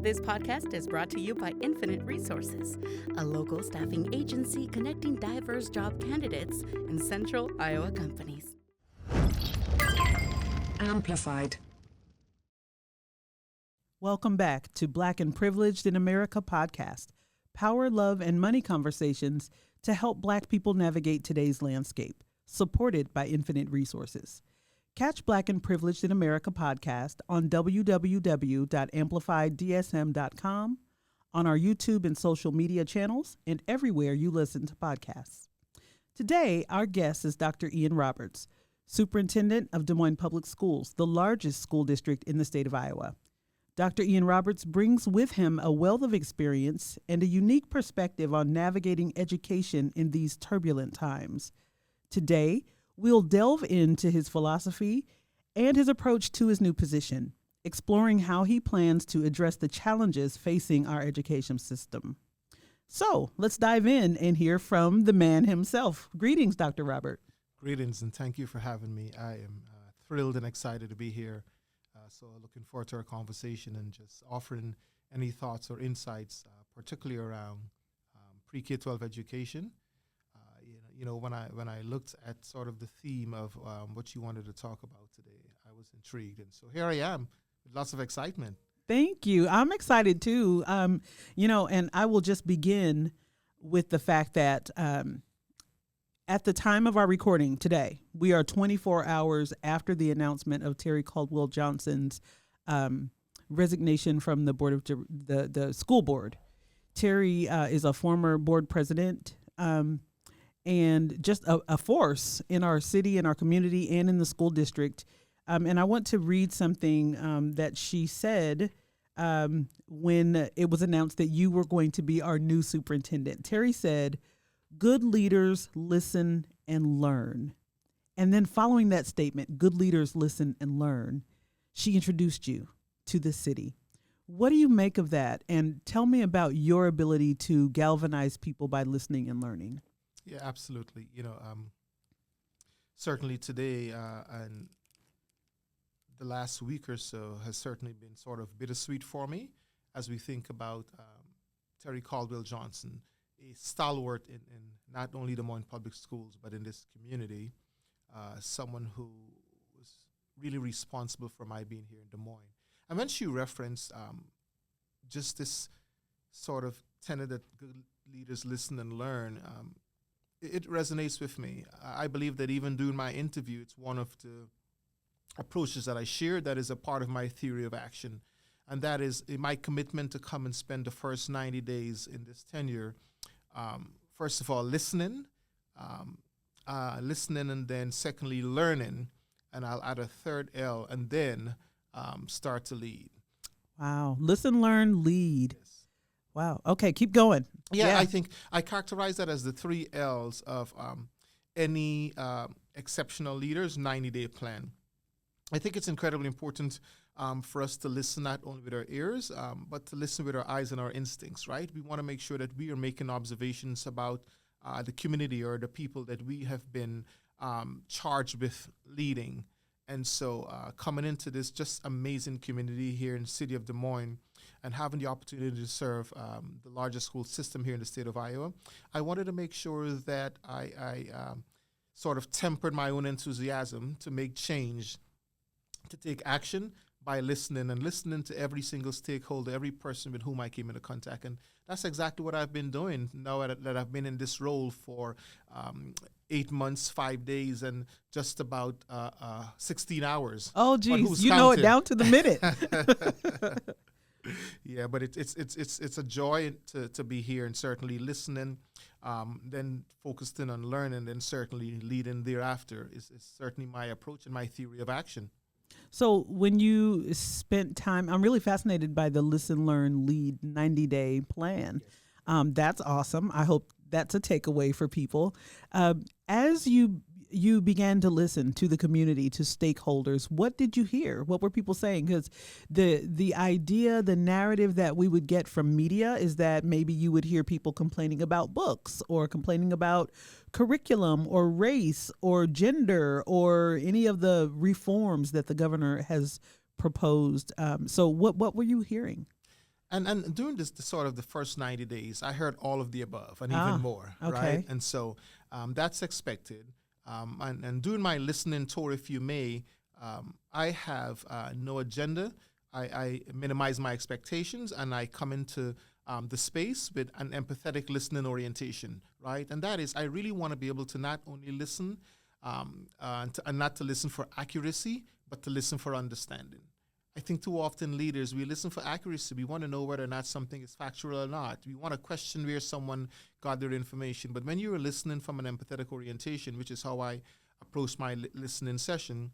This podcast is brought to you by Infinite Resources, a local staffing agency connecting diverse job candidates in central Iowa companies. Amplified. Welcome back to Black and Privileged in America podcast, power, love, and money conversations to help Black people navigate today's landscape, supported by Infinite Resources. Catch Black and Privileged in America podcast on www.amplifiedsm.com, on our YouTube and social media channels, and everywhere you listen to podcasts. Today, our guest is Dr. Ian Roberts, Superintendent of Des Moines Public Schools, the largest school district in the state of Iowa. Dr. Ian Roberts brings with him a wealth of experience and a unique perspective on navigating education in these turbulent times. Today, we'll delve into his philosophy and his approach to his new position, exploring how he plans to address the challenges facing our education system. So let's dive in and hear from the man himself. Greetings, Dr. Robert. Greetings, and thank you for having me. I am thrilled and excited to be here. So looking forward to our conversation and just offering any thoughts or insights, particularly around pre-K-12 education. When I looked at sort of the theme of what you wanted to talk about today, I was intrigued. And so here I am with lots of excitement. Thank you. I'm excited too. And I will just begin with the fact that at the time of our recording today, we are 24 hours after the announcement of Terry Caldwell Johnson's resignation from the board of the school board. Terry is a former board president and just a force in our city, in our community, and in the school district. And I want to read something that she said when it was announced that you were going to be our new superintendent. Terry said, "Good leaders listen and learn." And then following that statement, "Good leaders listen and learn," she introduced you to the city. What do you make of that? And tell me about your ability to galvanize people by listening and learning. Yeah, absolutely. Certainly today and the last week or so has certainly been sort of bittersweet for me as we think about Terry Caldwell Johnson, a stalwart in not only Des Moines Public Schools, but in this community, someone who was really responsible for my being here in Des Moines. And when she referenced just this sort of tenet that good leaders listen and learn, it resonates with me. I believe that even during my interview, it's one of the approaches that I shared that is a part of my theory of action. And that is my commitment to come and spend the first 90 days in this tenure, first of all, listening, and then secondly, learning. And I'll add a third L, and then start to lead. Wow. Listen, learn, lead. Yes. Wow. Okay, keep going. Yeah, I think I characterize that as the 3 L's of any exceptional leader's 90-day plan. I think it's incredibly important for us to listen not only with our ears, but to listen with our eyes and our instincts, right? We want to make sure that we are making observations about the community or the people that we have been charged with leading. And so coming into this just amazing community here in the city of Des Moines and having the opportunity to serve the largest school system here in the state of Iowa, I wanted to make sure that I sort of tempered my own enthusiasm to make change, to take action by listening to every single stakeholder, every person with whom I came into contact. And that's exactly what I've been doing now that I've been in this role for 8 months, 5 days, and just about 16 hours. Oh, geez, you know it down to the minute. Yeah, but it's a joy to be here and certainly listening, then focusing on learning, and certainly leading thereafter is certainly my approach and my theory of action. So when you spent time, I'm really fascinated by the Listen, Learn, Lead 90-day plan. Yes. That's awesome. I hope that's a takeaway for people. As you began to listen to the community, to stakeholders, what did you hear? What were people saying? Because the idea, the narrative that we would get from media is that maybe you would hear people complaining about books or complaining about curriculum or race or gender or any of the reforms that the governor has proposed. So what were you hearing? And during the sort of the first 90 days, I heard all of the above and Ah, even more, okay. right? And so that's expected. And during my listening tour, if you may, I have no agenda. I minimize my expectations, and I come into the space with an empathetic listening orientation, right? And that is, I really want to be able to not only listen and not to listen for accuracy, but to listen for understanding. I think too often leaders, we listen for accuracy. We want to know whether or not something is factual or not. We want to question where someone got their information. But when you're listening from an empathetic orientation, which is how I approach my listening session,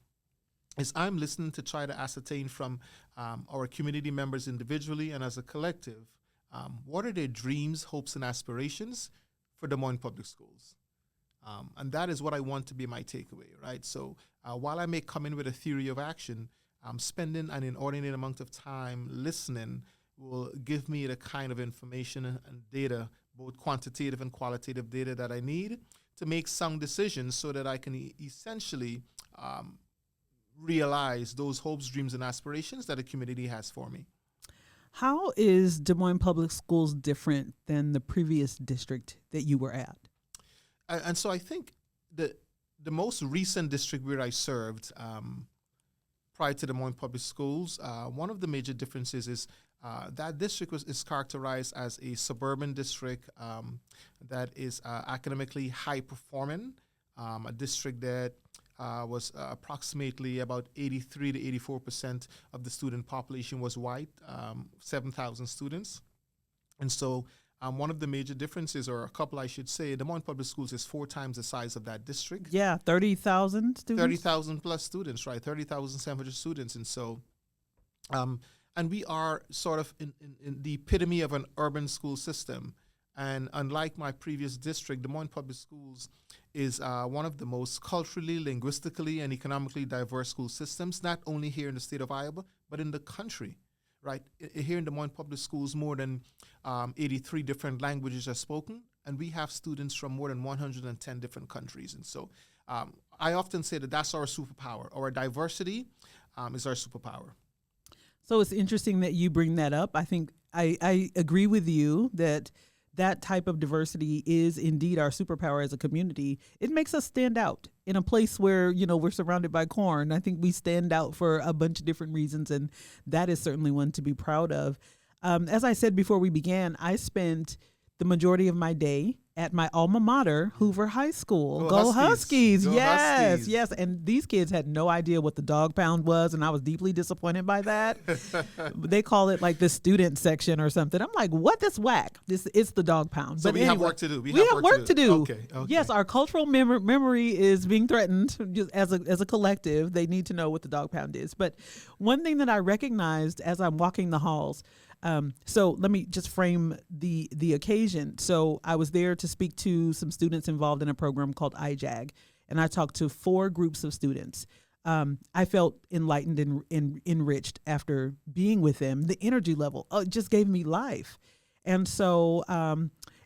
is I'm listening to try to ascertain from our community members individually and as a collective, what are their dreams, hopes, and aspirations for Des Moines Public Schools? And that is what I want to be my takeaway, right? So while I may come in with a theory of action, spending an inordinate amount of time listening will give me the kind of information and data, both quantitative and qualitative data that I need to make sound decisions so that I can essentially realize those hopes, dreams, and aspirations that a community has for me. How is Des Moines Public Schools different than the previous district that you were at? And so I think the most recent district where I served prior to Des Moines Public Schools, one of the major differences is that district is characterized as a suburban district that is academically high performing, a district that was approximately about 83 to 84% of the student population was white, 7,000 students. And so one of the major differences, or a couple I should say, Des Moines Public Schools is 4 times the size of that district. Yeah, 30,000 students? 30,000 plus students, right? 30,700 students. And so, and we are sort of in the epitome of an urban school system. And unlike my previous district, Des Moines Public Schools is one of the most culturally, linguistically, and economically diverse school systems, not only here in the state of Iowa, but in the country, right? Here in Des Moines Public Schools, more than 83 different languages are spoken, and we have students from more than 110 different countries. And so I often say that that's our superpower. Our diversity is our superpower. So it's interesting that you bring that up. I think I agree with you that type of diversity is indeed our superpower as a community. It makes us stand out in a place where, we're surrounded by corn. I think we stand out for a bunch of different reasons, and that is certainly one to be proud of. As I said before we began, I spent the majority of my day at my alma mater, Hoover High School. Go Huskies. Go Yes, Huskies. yes. And these kids had no idea what the dog pound was, and I was deeply disappointed by that. They call it like the student section or something. I'm like, what? That's whack. It's the dog pound. So but we anyway, have work to do. We have work to do. Okay. Yes, our cultural memory is being threatened just as a collective. They need to know what the dog pound is. But one thing that I recognized as I'm walking the halls, so let me just frame the occasion. So I was there to speak to some students involved in a program called IJAG, and I talked to 4 groups of students. I felt enlightened and enriched after being with them. The energy level just gave me life. And so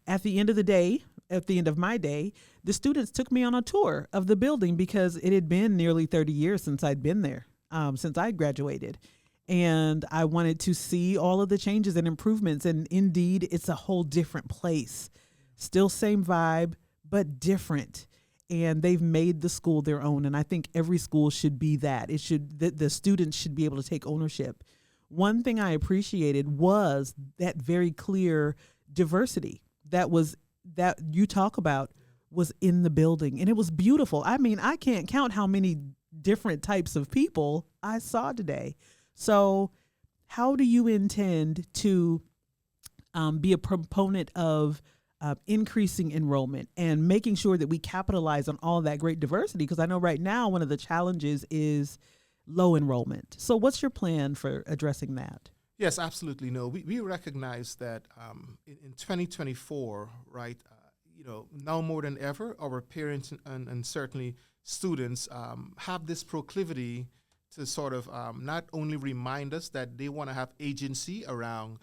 at the end of the day, at the end of my day, the students took me on a tour of the building because it had been nearly 30 years since I'd been there, since I graduated. And I wanted to see all of the changes and improvements. And indeed, it's a whole different place. Still same vibe, but different. And they've made the school their own. And I think every school should be that. The students should be able to take ownership. One thing I appreciated was that very clear diversity that you talk about was in the building. And it was beautiful. I mean, I can't count how many different types of people I saw today. So how do you intend to be a proponent of increasing enrollment and making sure that we capitalize on all that great diversity? Because I know right now one of the challenges is low enrollment. So what's your plan for addressing that? Yes, absolutely. No, we recognize that in 2024, right, now more than ever, our parents and certainly students have this proclivity to sort of not only remind us that they want to have agency around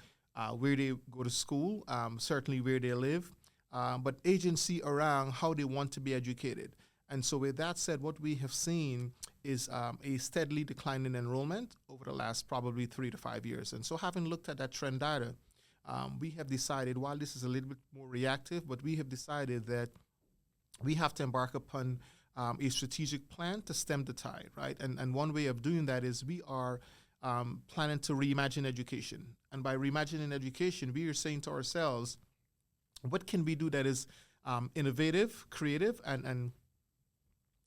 where they go to school, certainly where they live, but agency around how they want to be educated. And so with that said, what we have seen is a steadily declining enrollment over the last probably 3 to 5 years. And so having looked at that trend data, we have decided, while this is a little bit more reactive, but we have decided that we have to embark upon a strategic plan to stem the tide, right? And one way of doing that is we are planning to reimagine education. And by reimagining education, we are saying to ourselves, what can we do that is innovative, creative, and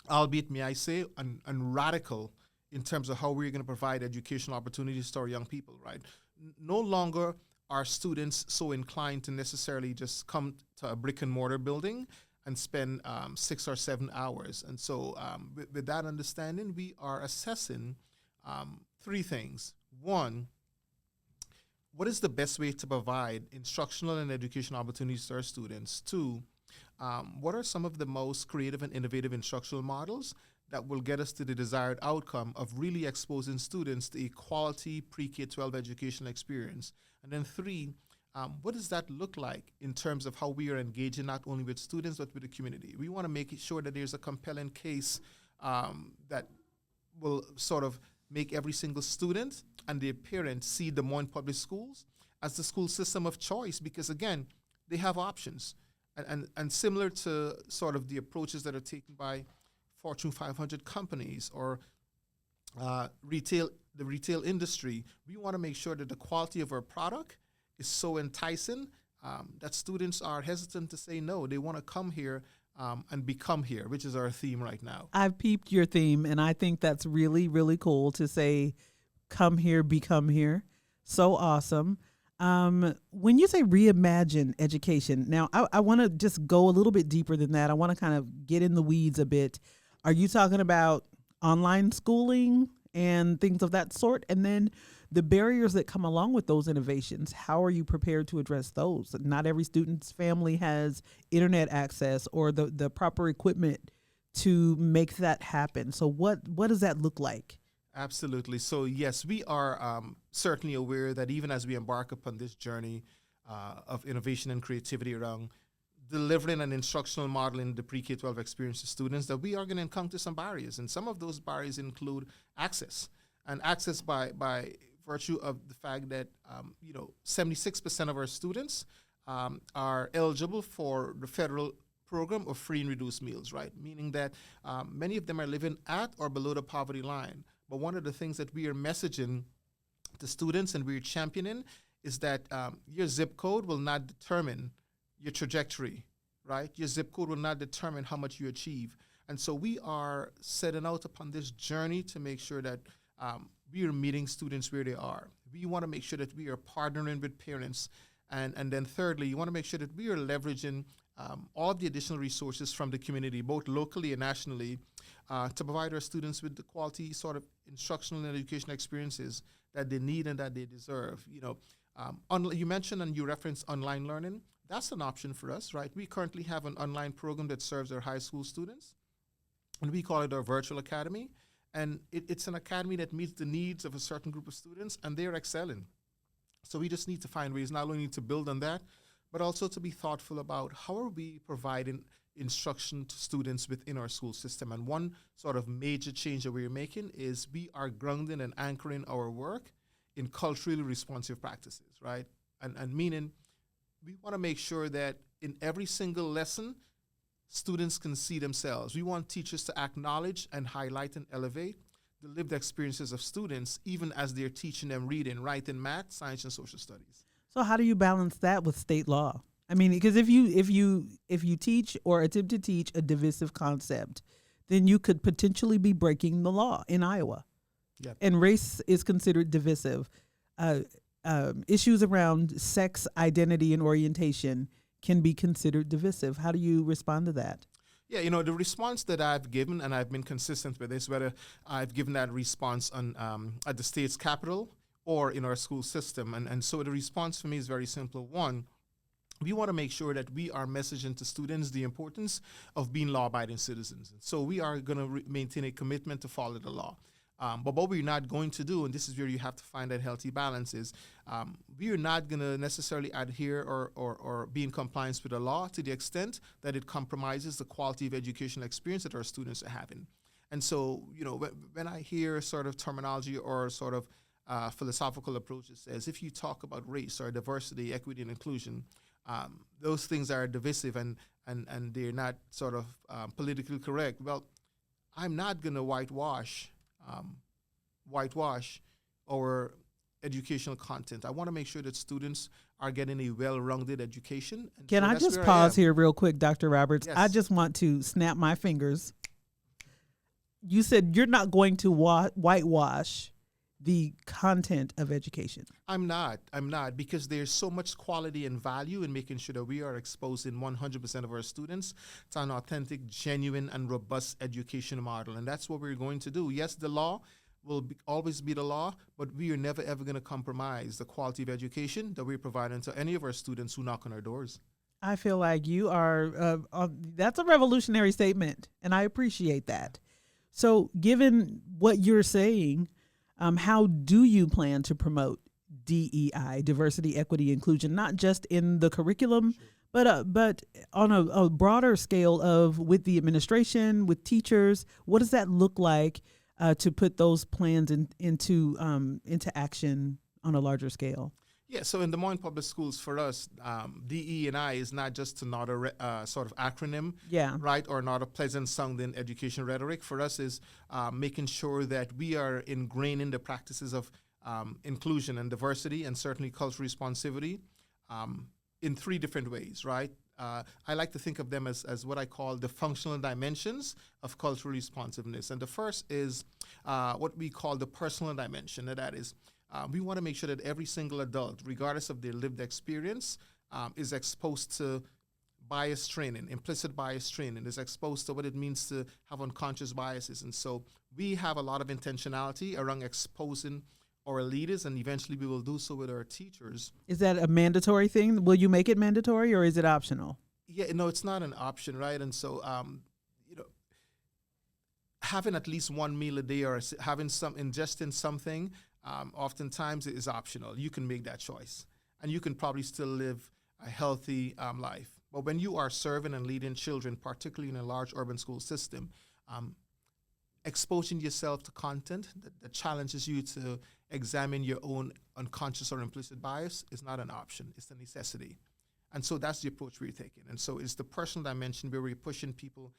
albeit, may I say, and radical in terms of how we're going to provide educational opportunities to our young people, right? No longer are students so inclined to necessarily just come to a brick and mortar building and spend 6 or 7 hours. And so with that understanding, we are assessing 3 things. 1, what is the best way to provide instructional and educational opportunities to our students? 2, what are some of the most creative and innovative instructional models that will get us to the desired outcome of really exposing students to a quality pre-K-12 educational experience? And then 3, what does that look like in terms of how we are engaging not only with students but with the community? We want to make it sure that there's a compelling case that will sort of make every single student and their parents see Des Moines Public Schools as the school system of choice, because again, they have options. And similar to sort of the approaches that are taken by Fortune 500 companies or the retail industry, we want to make sure that the quality of our product is so enticing that students are hesitant to say no. They want to come here and become here, which is our theme right now. I've peeped your theme, and I think that's really, really cool to say, come here, become here. So awesome. When you say reimagine education, now I want to just go a little bit deeper than that. I want to kind of get in the weeds a bit. Are you talking about online schooling and things of that sort? And then the barriers that come along with those innovations, how are you prepared to address those? Not every student's family has internet access or the proper equipment to make that happen. So what does that look like? Absolutely. So yes, we are certainly aware that even as we embark upon this journey of innovation and creativity around delivering an instructional model in the pre-K-12 experience to students, that we are going to encounter some barriers. And some of those barriers include access. And access by virtue of the fact that 76% of our students are eligible for the federal program of free and reduced meals, right? Meaning that many of them are living at or below the poverty line. But one of the things that we are messaging to students and we're championing is that your zip code will not determine your trajectory, right? Your zip code will not determine how much you achieve. And so we are setting out upon this journey to make sure that we are meeting students where they are. We want to make sure that we are partnering with parents. And then thirdly, you want to make sure that we are leveraging all of the additional resources from the community, both locally and nationally, to provide our students with the quality sort of instructional and educational experiences that they need and that they deserve. You mentioned and you referenced online learning. That's an option for us, right? We currently have an online program that serves our high school students, and we call it our virtual academy. And it's an academy that meets the needs of a certain group of students, and they're excelling. So we just need to find ways not only to build on that, but also to be thoughtful about how are we providing instruction to students within our school system. And one sort of major change that we're making is we are grounding and anchoring our work in culturally responsive practices, right? And meaning we want to make sure that in every single lesson, students can see themselves. We want teachers to acknowledge and highlight and elevate the lived experiences of students, even as they're teaching them reading, writing, math, science, and social studies. So how do you balance that with state law? I mean, because if you teach or attempt to teach a divisive concept, then you could potentially be breaking the law in Iowa. Yep. And race is considered divisive. Issues around sex identity and orientation can be considered divisive. How do you respond to that? Yeah, the response that I've given, and I've been consistent with this, whether I've given that response on at the state's capital or in our school system. And so the response for me is very simple. One, we want to make sure that we are messaging to students the importance of being law-abiding citizens. So we are going to maintain a commitment to follow the law. But what we're not going to do, and this is where you have to find that healthy balance, is we are not going to necessarily adhere or be in compliance with the law to the extent that it compromises the quality of educational experience that our students are having. And so, when I hear sort of terminology or sort of philosophical approach that says if you talk about race or diversity, equity, and inclusion, those things are divisive and they're not sort of politically correct. Well, I'm not going to whitewash our educational content. I want to make sure that students are getting a well-rounded education. And Can so I that's just where pause here real quick, Dr. Roberts? Yes. I just want to snap my fingers. You said you're not going to whitewash the content of education. I'm not, because there's so much quality and value in making sure that we are exposing 100% of our students to an authentic, genuine, and robust education model. And that's what we're going to do. Yes, the law will always be the law, but we are never, ever going to compromise the quality of education that we're providing to any of our students who knock on our doors. I feel like you are, that's a revolutionary statement, and I appreciate that. So given what you're saying, how do you plan to promote DEI, diversity, equity, inclusion, not just in the curriculum, sure, but on a broader scale of with the administration, with teachers? What does that look like to put those plans into action on a larger scale? Yeah, so in Des Moines Public Schools, for us, DE&I is not just another sort of acronym, right, or not a pleasant-sounding education rhetoric. For us is making sure that we are ingraining the practices of inclusion and diversity and certainly cultural responsivity in three different ways, right? I like to think of them as what I call the functional dimensions of cultural responsiveness. And the first is what we call the personal dimension, and that is we want to make sure that every single adult, regardless of their lived experience, is exposed to bias training, implicit bias training, is exposed to what it means to have unconscious biases. And so we have a lot of intentionality around exposing our leaders, and eventually we will do so with our teachers. Is that a mandatory thing? Will you make it mandatory, or is it optional? Yeah, no, it's not an option, right? And so, having at least one meal a day or ingesting something, oftentimes it is optional. You can make that choice, and you can probably still live a healthy life. But when you are serving and leading children, particularly in a large urban school system, exposing yourself to content that challenges you to examine your own unconscious or implicit bias is not an option. It's a necessity. And so that's the approach we're taking. And so it's the personal dimension where we're pushing people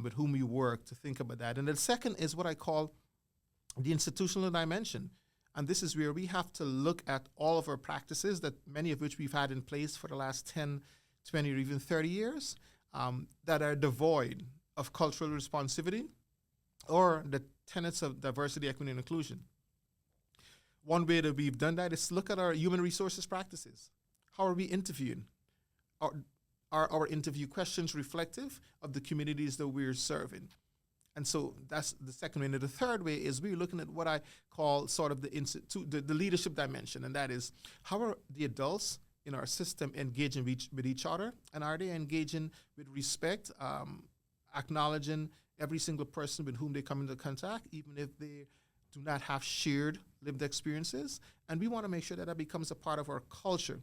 with whom we work to think about that. And the second is what I call the institutional dimension. And this is where we have to look at all of our practices, that many of which we've had in place for the last 10, 20, or even 30 years, that are devoid of cultural responsivity or the tenets of diversity, equity, and inclusion. One way that we've done that is to look at our human resources practices. How are we interviewing? Are our interview questions reflective of the communities that we're serving? And so that's the second way. And the third way is we're looking at what I call sort of the leadership dimension, and that is how are the adults in our system engaging with each other, and are they engaging with respect, acknowledging every single person with whom they come into contact, even if they do not have shared lived experiences. And we want to make sure that becomes a part of our culture,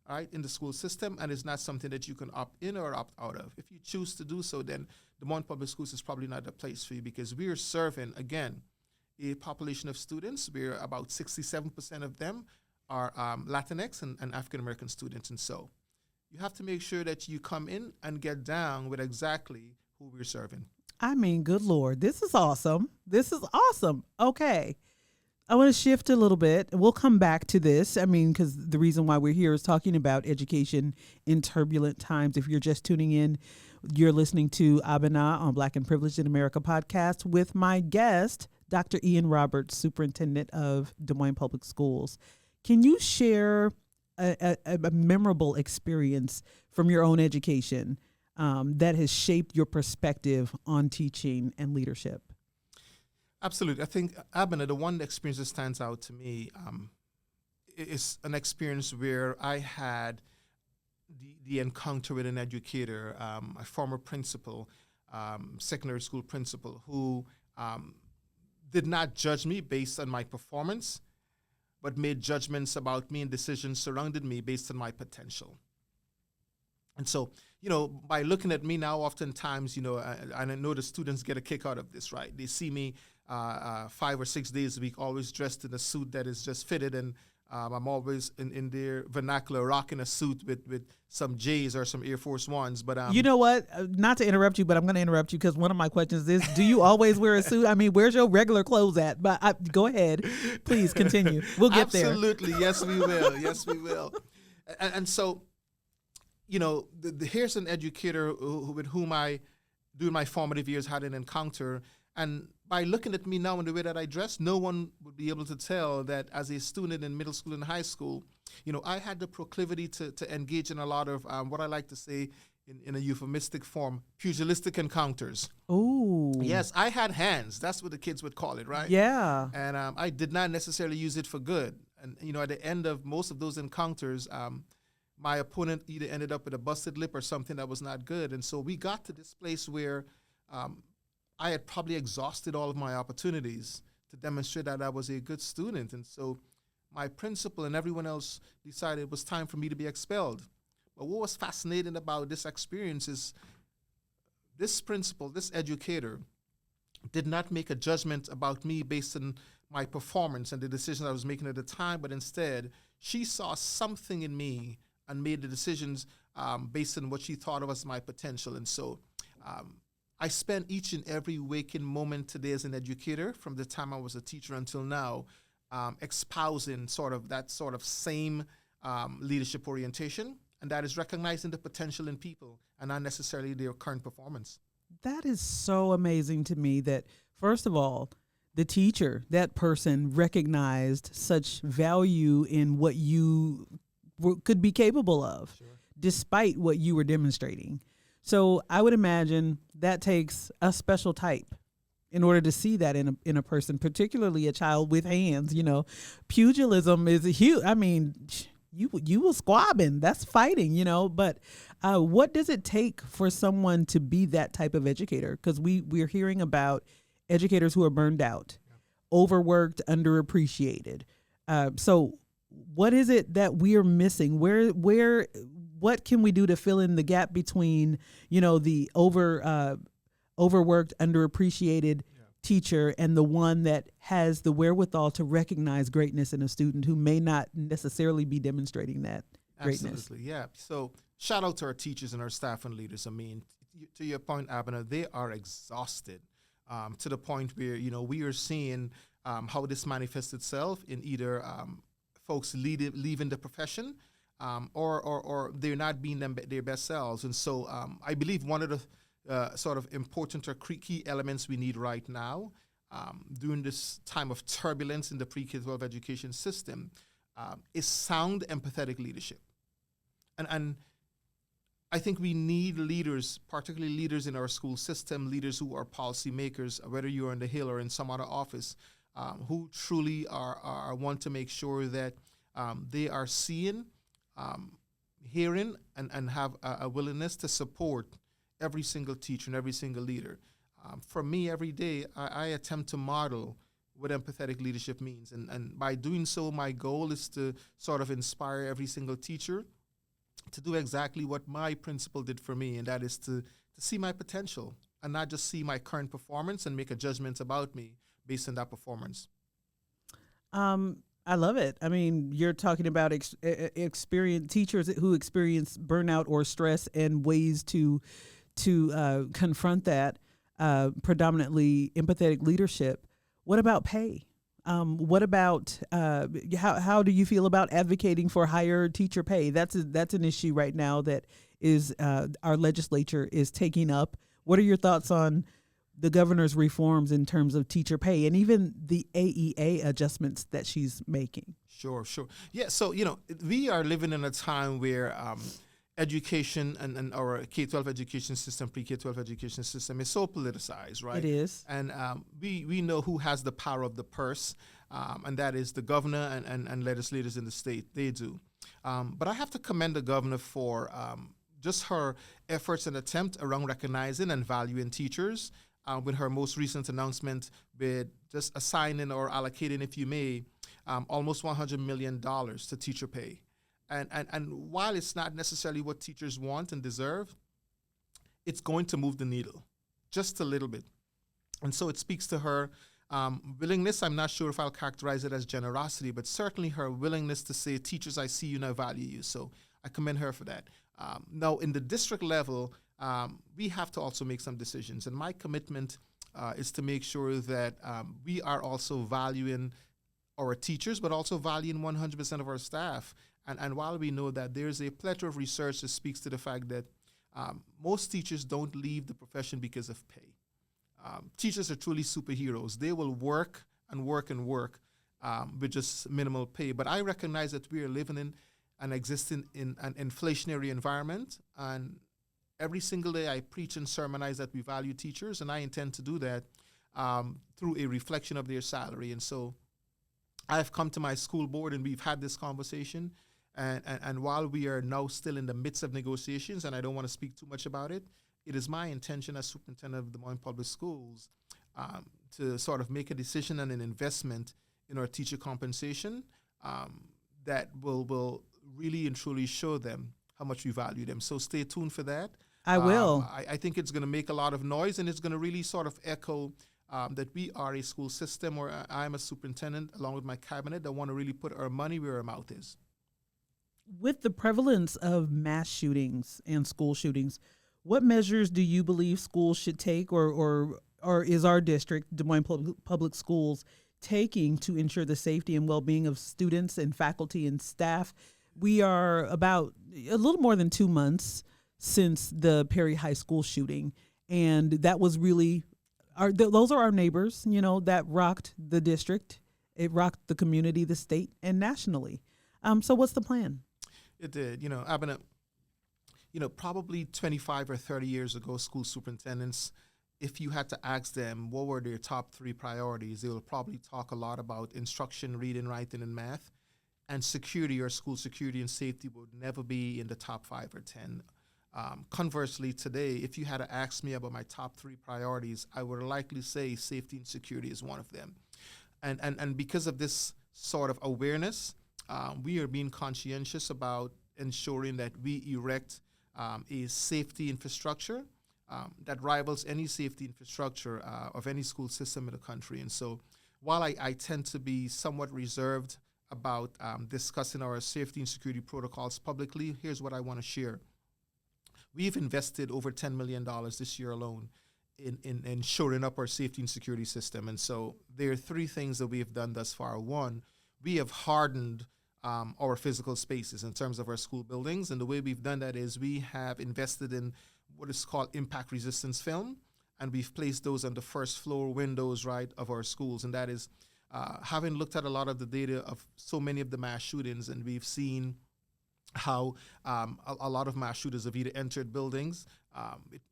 right, in the school system, and it's not something that you can opt in or opt out of. If you choose to do so, then Des Moines Public Schools is probably not the place for you, because we are serving, again, a population of students where about 67% of them are Latinx and African-American students. And so you have to make sure that you come in and get down with exactly who we're serving. I mean, good Lord, this is awesome. This is awesome. Okay. I want to shift a little bit. We'll come back to this. I mean, because the reason why we're here is talking about education in turbulent times. If you're just tuning in, you're listening to Abena on Black and Privileged in America podcast with my guest, Dr. Ian Roberts, Superintendent of Des Moines Public Schools. Can you share a memorable experience from your own education that has shaped your perspective on teaching and leadership? Absolutely. I think, Abena, the one experience that stands out to me is an experience where I had the encounter with an educator, a former principal, secondary school principal, who did not judge me based on my performance, but made judgments about me and decisions surrounded me based on my potential. And so, by looking at me now, oftentimes, and I know the students get a kick out of this, right? They see me 5 or 6 days a week, always dressed in a suit that is just fitted, and I'm always in their vernacular rocking a suit with some J's or some Air Force Ones. But you know what? Not to interrupt you, but I'm going to interrupt you because one of my questions is: do you always wear a suit? I mean, where's your regular clothes at? But go ahead, please continue. We'll get there. Absolutely, yes, we will. Yes, we will. And so, here's an educator with whom I, during my formative years, had an encounter. And by looking at me now in the way that I dress, no one would be able to tell that as a student in middle school and high school, I had the proclivity to engage in a lot of what I like to say in a euphemistic form, pugilistic encounters. Ooh. Yes, I had hands. That's what the kids would call it, right? Yeah. And I did not necessarily use it for good. And, at the end of most of those encounters, my opponent either ended up with a busted lip or something that was not good. And so we got to this place where I had probably exhausted all of my opportunities to demonstrate that I was a good student. And so my principal and everyone else decided it was time for me to be expelled. But what was fascinating about this experience is this principal, this educator, did not make a judgment about me based on my performance and the decisions I was making at the time, but instead she saw something in me and made the decisions based on what she thought of as my potential. And so I spent each and every waking moment today as an educator, from the time I was a teacher until now, espousing that same leadership orientation, and that is recognizing the potential in people and not necessarily their current performance. That is so amazing to me that, first of all, the teacher, that person, recognized such value in what you could be capable of, sure, despite what you were demonstrating. So I would imagine that takes a special type in order to see that in a person, particularly a child with hands. Pugilism is huge. I mean, you were squabbing. That's fighting. But what does it take for someone to be that type of educator? Because we're hearing about educators who are burned out, overworked, underappreciated. So what is it that we are missing? What can we do to fill in the gap between, the overworked, underappreciated teacher and the one that has the wherewithal to recognize greatness in a student who may not necessarily be demonstrating that greatness? Absolutely, yeah. So shout out to our teachers and our staff and leaders. I mean, to your point, Abena, they are exhausted to the point where, we are seeing how this manifests itself in either folks leaving the profession, or they're not being their best selves. And so I believe one of the sort of important or key elements we need right now during this time of turbulence in the pre-K-12 education system is sound, empathetic leadership. And I think we need leaders, particularly leaders in our school system, leaders who are policymakers, whether you're on the Hill or in some other office, who truly are want to make sure that they are seeing, hearing, and have a willingness to support every single teacher and every single leader. For me, every day, I attempt to model what empathetic leadership means. And by doing so, my goal is to sort of inspire every single teacher to do exactly what my principal did for me, and that is to see my potential and not just see my current performance and make a judgment about me based on that performance. I love it. I mean, you're talking about experience teachers who experience burnout or stress and ways to confront that, predominantly empathetic leadership. What about pay? What about how do you feel about advocating for higher teacher pay? That's an issue right now that is our legislature is taking up. What are your thoughts on the governor's reforms in terms of teacher pay and even the AEA adjustments that she's making? Sure. Yeah, so, we are living in a time where education and our K-12 education system, pre-K-12 education system is so politicized, right? It is. And we know who has the power of the purse, and that is the governor and legislators in the state. They do. But I have to commend the governor for just her efforts and attempt around recognizing and valuing teachers with her most recent announcement with just assigning or allocating, if you may, almost $100 million to teacher pay. And while it's not necessarily what teachers want and deserve, it's going to move the needle just a little bit. And so it speaks to her willingness. I'm not sure if I'll characterize it as generosity, but certainly her willingness to say, teachers, I see you and I value you. So I commend her for that. Now, in the district level, we have to also make some decisions. And my commitment is to make sure that we are also valuing our teachers, but also valuing 100% of our staff. And while we know that there's a plethora of research that speaks to the fact that most teachers don't leave the profession because of pay. Teachers are truly superheroes. They will work and work and work with just minimal pay. But I recognize that we are living in and existing in an inflationary environment. And every single day I preach and sermonize that we value teachers, and I intend to do that through a reflection of their salary. And so I've come to my school board and we've had this conversation. And while we are now still in the midst of negotiations, and I don't want to speak too much about it, it is my intention as superintendent of Des Moines Public Schools to sort of make a decision and an investment in our teacher compensation that will really and truly show them how much we value them. So stay tuned for that. I will. I think it's going to make a lot of noise, and it's going to really sort of echo that we are a school system, or I'm a superintendent along with my cabinet that want to really put our money where our mouth is. With the prevalence of mass shootings and school shootings, what measures do you believe schools should take, or is our district, Des Moines Public Schools, taking to ensure the safety and well-being of students and faculty and staff? We are about a little more than 2 months since the Perry High School shooting, and that was really those are our neighbors, that rocked the district. It rocked the community, the state, and nationally. So what's the plan? It did. Abena, probably 25 or 30 years ago, school superintendents, if you had to ask them what were their top 3 priorities, they will probably talk a lot about instruction, reading, writing, and math. And security, or school security and safety, would never be in the top 5 or 10. Conversely, today, if you had to ask me about my top 3 priorities, I would likely say safety and security is one of them. And because of this sort of awareness, we are being conscientious about ensuring that we erect a safety infrastructure that rivals any safety infrastructure of any school system in the country. And so while I tend to be somewhat reserved about discussing our safety and security protocols publicly, here's what I want to share. We've invested over $10 million this year alone in shoring up our safety and security system. And so there are 3 things that we have done thus far. 1, we have hardened our physical spaces in terms of our school buildings. And the way we've done that is we have invested in what is called impact resistance film, and we've placed those on the first floor windows, right, of our schools. And that is having looked at a lot of the data of so many of the mass shootings, and we've seen how a lot of mass shooters have either entered buildings,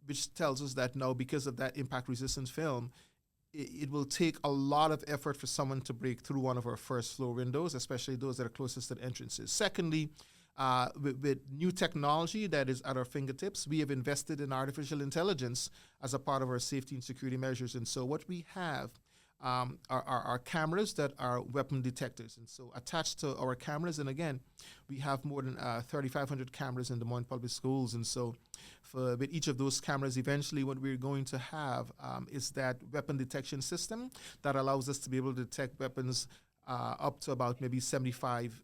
which tells us that now, because of that impact resistance film, it will take a lot of effort for someone to break through one of our first floor windows, especially those that are closest to the entrances. Secondly, with new technology that is at our fingertips, we have invested in artificial intelligence as a part of our safety and security measures. And so what we have are cameras that are weapon detectors. And so attached to our cameras, and again, we have more than 3,500 cameras in Des Moines Public Schools. And so with each of those cameras, eventually what we're going to have is that weapon detection system that allows us to be able to detect weapons up to about maybe 75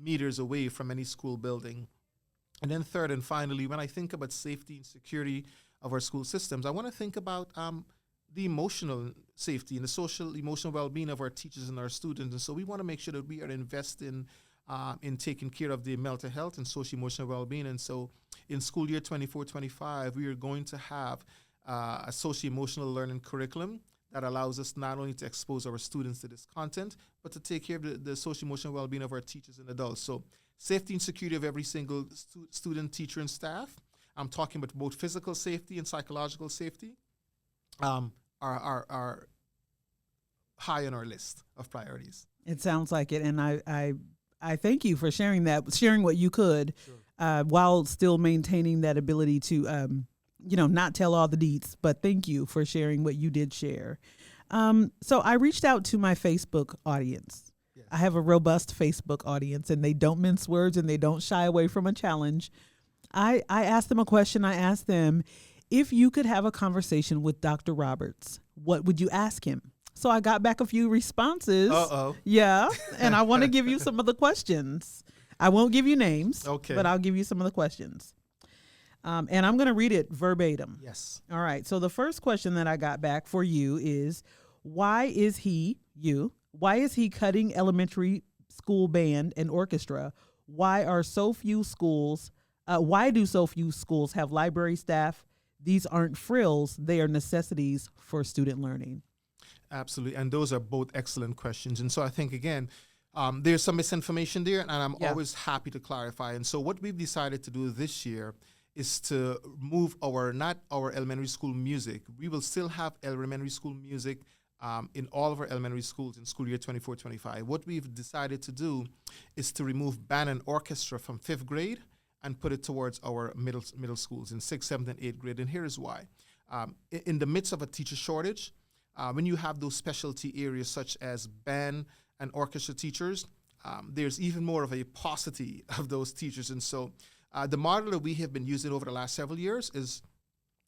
meters away from any school building. And then third and finally, when I think about safety and security of our school systems, I want to think about the emotional safety and the social, emotional well-being of our teachers and our students. And so we want to make sure that we are investing in taking care of their mental health and social emotional well-being. And so in school year 24-25, we are going to have a social emotional learning curriculum that allows us not only to expose our students to this content, but to take care of the social emotional well-being of our teachers and adults. So safety and security of every single student, teacher, and staff. I'm talking about both physical safety and psychological safety. Are high on our list of priorities. It sounds like it, and I thank you for sharing what you could, sure, while still maintaining that ability to, not tell all the deets. But thank you for sharing what you did share. So I reached out to my Facebook audience. Yes. I have a robust Facebook audience, and they don't mince words and they don't shy away from a challenge. I asked them a question. I asked them, if you could have a conversation with Dr. Roberts, what would you ask him? So I got back a few responses. Uh-oh. Yeah. And I want to give you some of the questions. I won't give you names, Okay. but I'll give you some of the questions. And I'm going to read it verbatim. Yes. All right. So the first question that I got back for you is, why is he cutting elementary school band and orchestra? Why do so few schools have library staff? These aren't frills. They are necessities for student learning. Absolutely. And those are both excellent questions. And so I think, again, there's some misinformation there, and I'm always happy to clarify. And so what we've decided to do this year is to move not our elementary school music. We will still have elementary school music in all of our elementary schools in school year 24-25. What we've decided to do is to remove band and orchestra from 5th grade and put it towards our middle schools in 6th, 7th, and 8th grade. And here is why. In the midst of a teacher shortage, when you have those specialty areas such as band and orchestra teachers, there's even more of a paucity of those teachers. And so the model that we have been using over the last several years is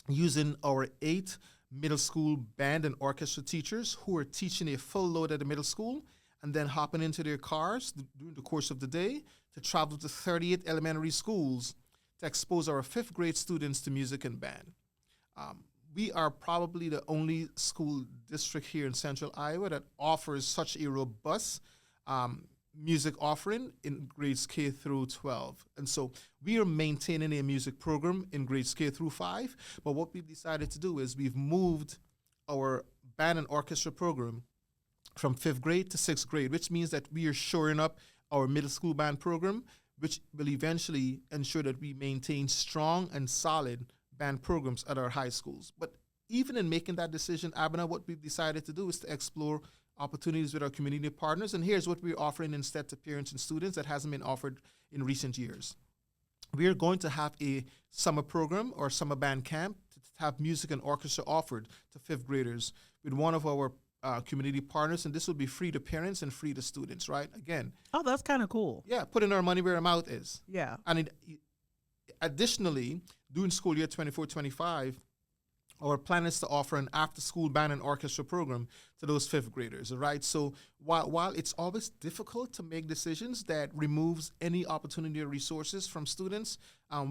using our 8 middle school band and orchestra teachers who are teaching a full load at the middle school and then hopping into their cars during the course of the day to travel to 38 elementary schools to expose our 5th grade students to music and band. We are probably the only school district here in Central Iowa that offers such a robust music offering in grades K through 12. And so we are maintaining a music program in grades K through 5, but what we've decided to do is we've moved our band and orchestra program from 5th grade to 6th grade, which means that we are shoring up our middle school band program, which will eventually ensure that we maintain strong and solid band programs at our high schools. But even in making that decision, Abena, what we've decided to do is to explore opportunities with our community partners. And here's what we're offering instead to parents and students that hasn't been offered in recent years. We are going to have a summer program or summer band camp to have music and orchestra offered to 5th graders with one of our community partners, and this will be free to parents and free to students, right? Again. Oh, that's kind of cool. Yeah, putting our money where our mouth is. Yeah. And additionally, during school year 24-25, our plan is to offer an after-school band and orchestra program to those 5th graders, right? So while it's always difficult to make decisions that removes any opportunity or resources from students,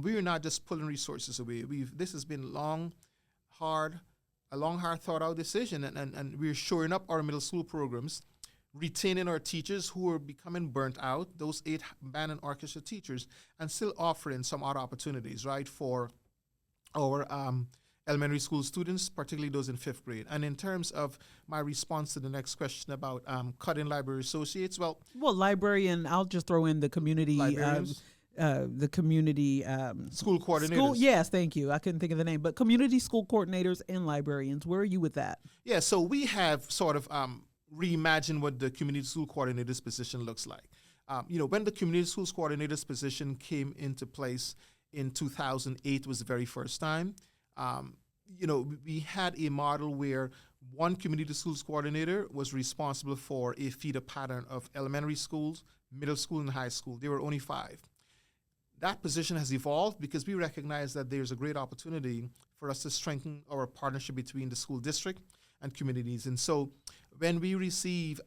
we are not just pulling resources away. This has been a long, hard thought-out decision, and we're shoring up our middle school programs, retaining our teachers who are becoming burnt out, those 8 band and orchestra teachers, and still offering some other opportunities, right, for our elementary school students, particularly those in 5th grade. And in terms of my response to the next question about cutting library associates, well, library, and I'll just throw in the community, school coordinators. Yes, thank you. I couldn't think of the name, but community school coordinators and librarians. Where are you with that? Yeah, so we have sort of reimagined what the community school coordinator's position looks like. When the community schools coordinator's position came into place in 2008 was the very first time. We had a model where one community schools coordinator was responsible for a feeder pattern of elementary schools, middle school, and high school. There were only 5. That position has evolved because we recognize that there's a great opportunity for us to strengthen our partnership between the school district and communities. And so when we receive,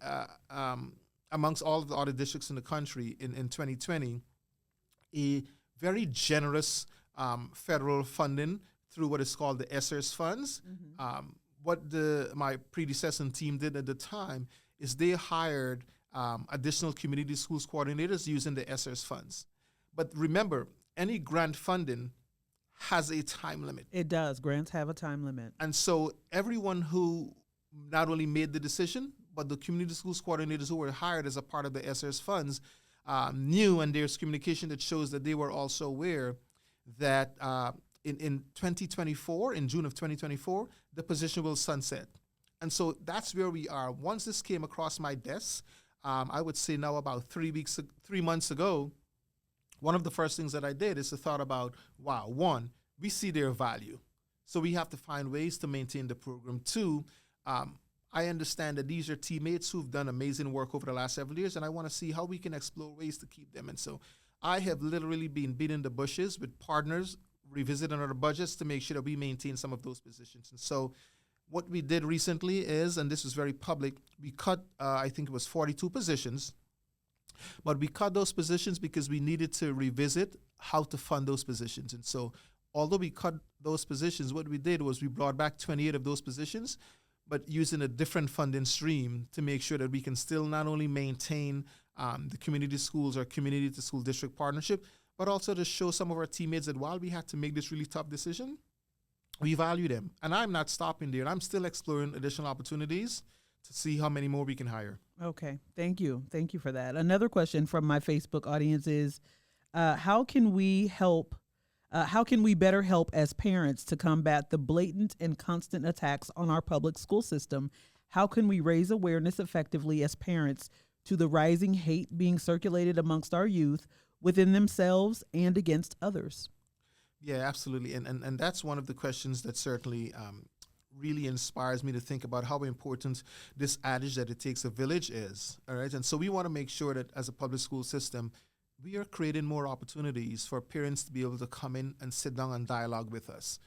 amongst all of the other districts in the country in 2020, a very generous federal funding through what is called the ESSERS funds. Mm-hmm. What my predecessor and team did at the time is they hired additional community schools coordinators using the ESSERS funds. But remember, any grant funding has a time limit. It does. Grants have a time limit. And so everyone who not only made the decision, but the community schools coordinators who were hired as a part of the ESSERS funds knew, and there's communication that shows that they were also aware that in 2024, in June of 2024, the position will sunset. And so that's where we are. Once this came across my desk, I would say now about 3 months ago, one of the first things that I did is to thought about, one, we see their value. So we have to find ways to maintain the program. 2, I understand that these are teammates who've done amazing work over the last several years, and I want to see how we can explore ways to keep them. And so I have literally been beating the bushes with partners, revisiting our budgets to make sure that we maintain some of those positions. And so what we did recently is, and this was very public, we cut, I think it was 42 positions, but we cut those positions because we needed to revisit how to fund those positions. And so although we cut those positions, what we did was we brought back 28 of those positions, but using a different funding stream to make sure that we can still not only maintain the community schools or community to school district partnership, but also to show some of our teammates that while we had to make this really tough decision, we value them. And I'm not stopping there. I'm still exploring additional opportunities to see how many more we can hire. Okay. Thank you. Thank you for that. Another question from my Facebook audience is, how can we better help as parents to combat the blatant and constant attacks on our public school system? How can we raise awareness effectively as parents to the rising hate being circulated amongst our youth within themselves and against others? Yeah, absolutely. And that's one of the questions that certainly really inspires me to think about how important this adage that it takes a village is. All right. And so we want to make sure that as a public school system, we are creating more opportunities for parents to be able to come in and sit down and dialogue with us.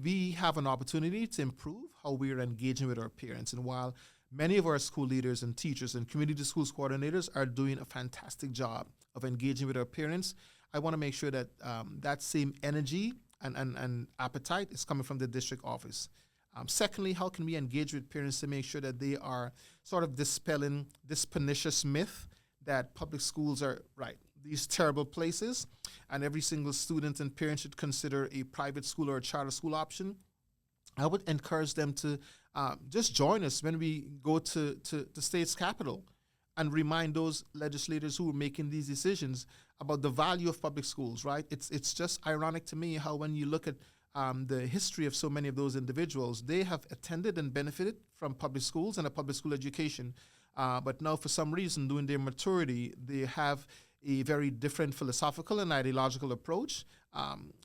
We have an opportunity to improve how we are engaging with our parents. And while many of our school leaders and teachers and community schools coordinators are doing a fantastic job of engaging with our parents, I want to make sure that that same energy and appetite is coming from the district office. Secondly, how can we engage with parents to make sure that they are sort of dispelling this pernicious myth that public schools are, these terrible places, and every single student and parent should consider a private school or a charter school option? I would encourage them to just join us when we go to the state's capital and remind those legislators who are making these decisions about the value of public schools, right? It's just ironic to me how when you look at the history of so many of those individuals, they have attended and benefited from public schools and a public school education. But now for some reason, during their maturity, they have a very different philosophical and ideological approach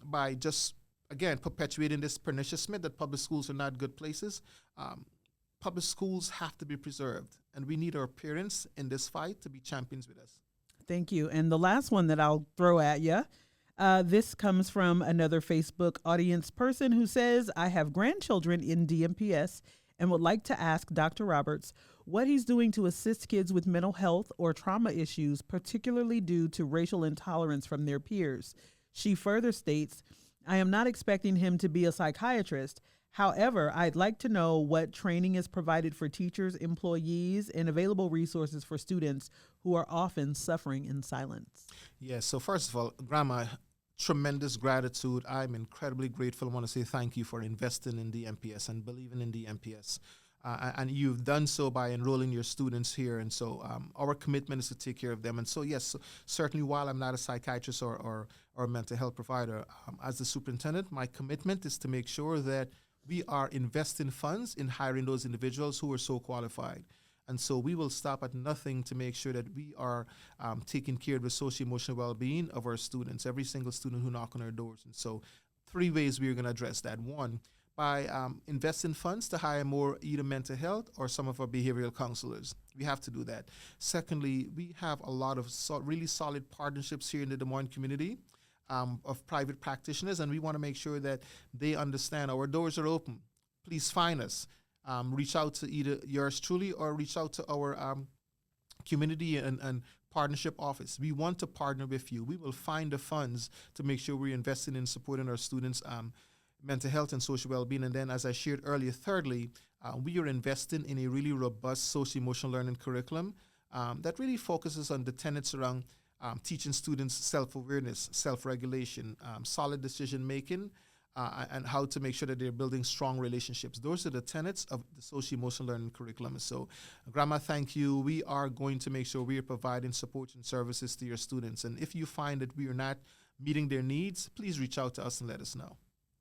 by just, again, perpetuating this pernicious myth that public schools are not good places. Public schools have to be preserved, and we need our parents in this fight to be champions with us. Thank you. And the last one that I'll throw at you, this comes from another Facebook audience person who says, I have grandchildren in DMPS and would like to ask Dr. Roberts what he's doing to assist kids with mental health or trauma issues, particularly due to racial intolerance from their peers. She further states, I am not expecting him to be a psychiatrist. However, I'd like to know what training is provided for teachers, employees, and available resources for students who are often suffering in silence. Yeah, so first of all, Grandma, tremendous gratitude. I'm incredibly grateful. I want to say thank you for investing in the MPS and believing in the MPS. And you've done so by enrolling your students here. And so our commitment is to take care of them. And so, yes, certainly while I'm not a psychiatrist or a mental health provider, as the superintendent, my commitment is to make sure that we are investing funds in hiring those individuals who are so qualified. And so we will stop at nothing to make sure that we are taking care of the social-emotional well-being of our students, every single student who knock on our doors. And so 3 ways we are going to address that. One, by investing funds to hire more either mental health or some of our behavioral counselors. We have to do that. Secondly, we have a lot of really solid partnerships here in the Des Moines community of private practitioners, and we want to make sure that they understand our doors are open. Please find us. Reach out to either yours truly or reach out to our community and partnership office. We want to partner with you. We will find the funds to make sure we're investing in supporting our students' mental health and social well-being. And then, as I shared earlier, thirdly, we are investing in a really robust social-emotional learning curriculum that really focuses on the tenets around teaching students self-awareness, self-regulation, solid decision-making, and how to make sure that they're building strong relationships. Those are the tenets of the social-emotional learning curriculum. So, Grandma, thank you. We are going to make sure we are providing support and services to your students. And if you find that we are not meeting their needs, please reach out to us and let us know.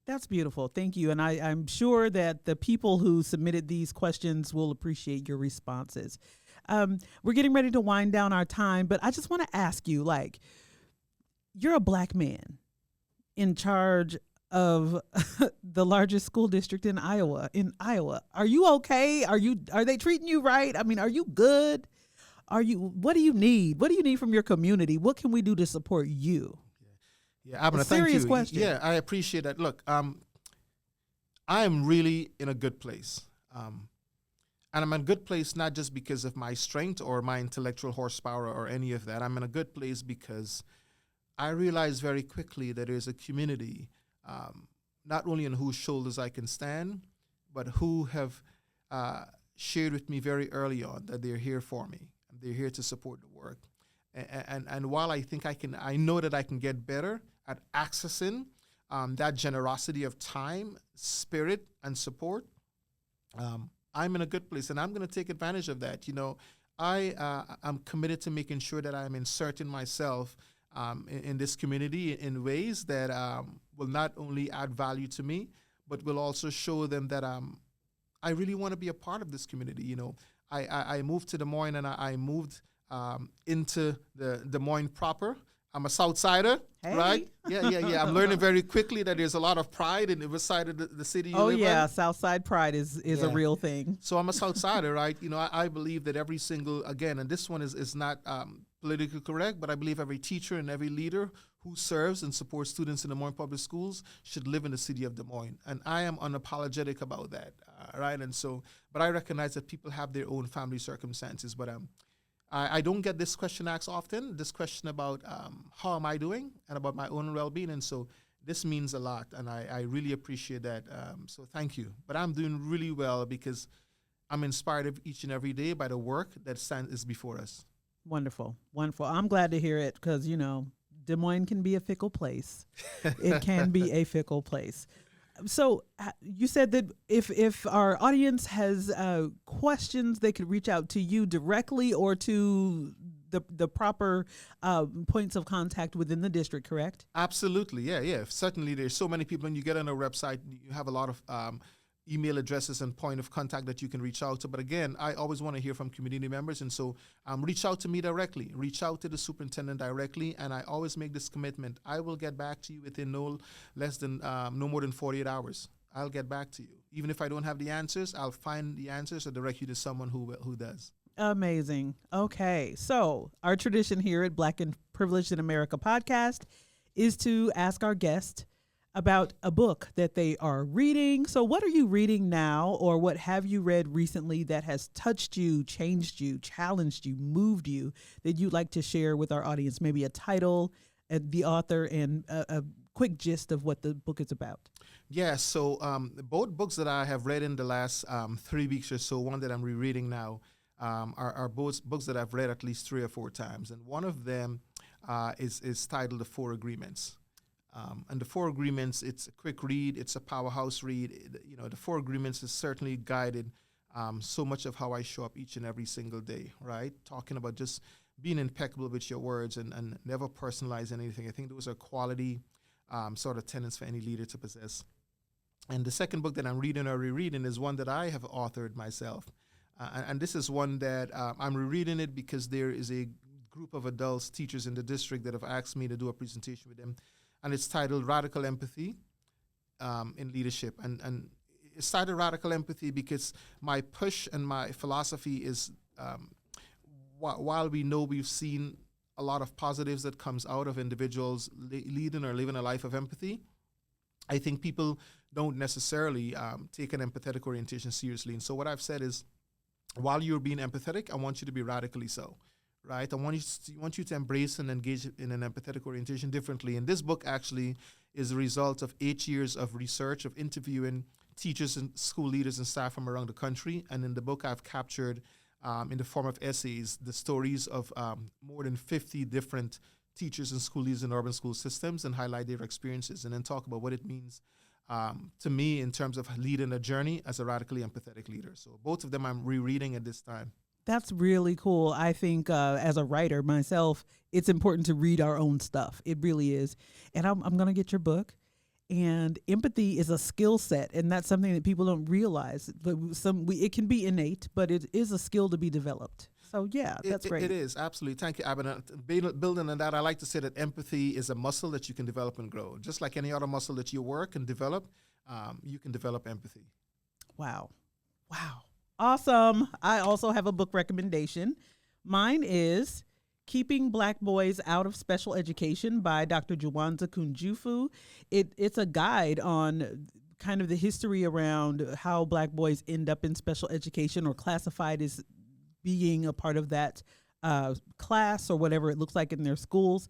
That's beautiful. Thank you. And I'm sure that the people who submitted these questions will appreciate your responses. We're getting ready to wind down our time, but I just want to ask you, you're a Black man in charge of the largest school district in Iowa. Are you okay? Are they treating you right? I mean, are you good? What do you need? What do you need from your community? What can we do to support you? Yeah, Abena, thank serious you. question. Yeah, I appreciate that. Look, I am really in a good place. And I'm in a good place not just because of my strength or my intellectual horsepower or any of that. I'm in a good place because I realized very quickly that there's a community, not only on whose shoulders I can stand, but who have shared with me very early on that they're here for me. They're here to support the work. And while I think I know that I can get better at accessing that generosity of time, spirit, and support, I'm in a good place, and I'm going to take advantage of that. I'm committed to making sure that I'm inserting myself in this community in ways that will not only add value to me, but will also show them that I really want to be a part of this community. I moved to Des Moines, and I moved into the Des Moines proper. I'm a Southsider, right? Yeah. I'm learning very quickly that there's a lot of pride in the side of the city you live in. Southside pride is a real thing. So I'm a Southsider, right? I believe that every single, again, and this one is not politically correct, but I believe every teacher and every leader who serves and supports students in Des Moines Public Schools should live in the city of Des Moines. And I am unapologetic about that, right? And so, but I recognize that people have their own family circumstances, but I don't get this question asked often, this question about how am I doing and about my own well-being. And so this means a lot, and I really appreciate that. So thank you. But I'm doing really well because I'm inspired each and every day by the work that is before us. Wonderful. I'm glad to hear it because, Des Moines can be a fickle place. It can be a fickle place. So you said that if our audience has questions, they could reach out to you directly or to the proper points of contact within the district, correct? Absolutely. Yeah. Certainly, there's so many people, and you get on our website, you have a lot of email addresses and point of contact that you can reach out to. But again, I always want to hear from community members, and so reach out to me directly. Reach out to the superintendent directly, and I always make this commitment. I will get back to you within no more than 48 hours. I'll get back to you. Even if I don't have the answers, I'll find the answers or direct you to someone who does. Amazing. Okay, so our tradition here at Black and Privileged in America podcast is to ask our guest about a book that they are reading. So what are you reading now, or what have you read recently that has touched you, changed you, challenged you, moved you, that you'd like to share with our audience? Maybe a title, the author, and a quick gist of what the book is about. Yeah, so both books that I have read in the last 3 weeks or so, one that I'm rereading now, are both books that I've read at least 3 or 4 times. And one of them is titled The 4 Agreements. And the 4 Agreements, it's a quick read, it's a powerhouse read. The 4 Agreements is certainly guided so much of how I show up each and every single day, right? Talking about just being impeccable with your words and never personalize anything. I think those are quality sort of tenets for any leader to possess. And the second book that I'm reading or rereading is one that I have authored myself. And this is one that I'm rereading it because there is a group of adults, teachers in the district that have asked me to do a presentation with them. And it's titled Radical Empathy in Leadership. And it's titled Radical Empathy because my push and my philosophy is while we know we've seen a lot of positives that comes out of individuals leading or living a life of empathy, I think people don't necessarily take an empathetic orientation seriously. And so what I've said is, while you're being empathetic, I want you to be radically so. Right, I want you to embrace and engage in an empathetic orientation differently. And this book actually is a result of 8 years of research, of interviewing teachers and school leaders and staff from around the country. And in the book, I've captured, in the form of essays, the stories of more than 50 different teachers and school leaders in urban school systems, and highlight their experiences, and then talk about what it means to me in terms of leading a journey as a radically empathetic leader. So both of them I'm rereading at this time. That's really cool. I think as a writer myself, it's important to read our own stuff. It really is. And I'm going to get your book. And empathy is a skill set, and that's something that people don't realize. It can be innate, but it is a skill to be developed. So yeah, that's great. It is, absolutely. Thank you, Abena. Building on that, I like to say that empathy is a muscle that you can develop and grow. Just like any other muscle that you work and develop, you can develop empathy. Wow. Awesome. I also have a book recommendation. Mine is Keeping Black Boys Out of Special Education by Dr. Juwanza Kunjufu. It's a guide on kind of the history around how Black boys end up in special education or classified as being a part of that class or whatever it looks like in their schools,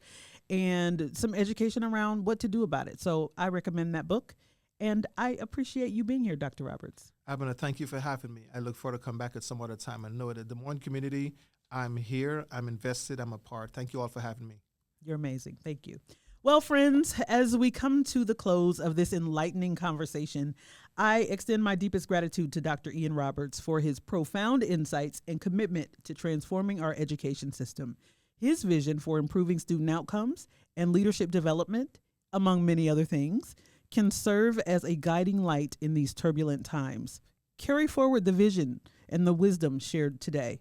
and some education around what to do about it. So I recommend that book, and I appreciate you being here, Dr. Roberts. Abena, thank you for having me. I look forward to come back at some other time. I know that the Des Moines community, I'm here, I'm invested, I'm a part. Thank you all for having me. You're amazing. Thank you. Well, friends, as we come to the close of this enlightening conversation, I extend my deepest gratitude to Dr. Ian Roberts for his profound insights and commitment to transforming our education system. His vision for improving student outcomes and leadership development, among many other things, can serve as a guiding light in these turbulent times. Carry forward the vision and the wisdom shared today.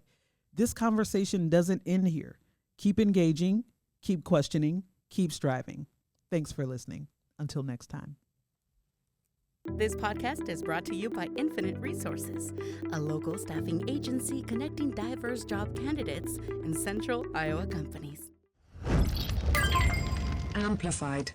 This conversation doesn't end here. Keep engaging, keep questioning, keep striving. Thanks for listening. Until next time. This podcast is brought to you by Infinite Resources, a local staffing agency connecting diverse job candidates in central Iowa companies. Amplified.